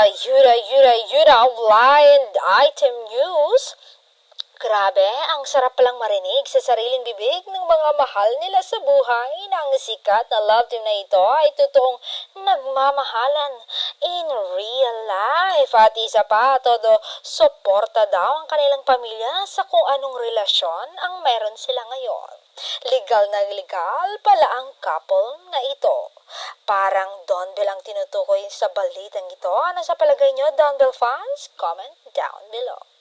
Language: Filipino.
Yura, blind item news. Grabe, ang sarap palang marinig sa sariling bibig ng mga mahal nila sa buhay na ang sikat na love team na ito ay totoong nagmamahalan in real life. At isa pa, todo suporta daw ang kanilang pamilya sa kung anong relasyon ang meron sila ngayon. Legal na legal pala ang couple na ito. Parang Donbell ang tinutukoy sa balitang ito. Ano sa palagay nyo, Donbell fans? Comment down below.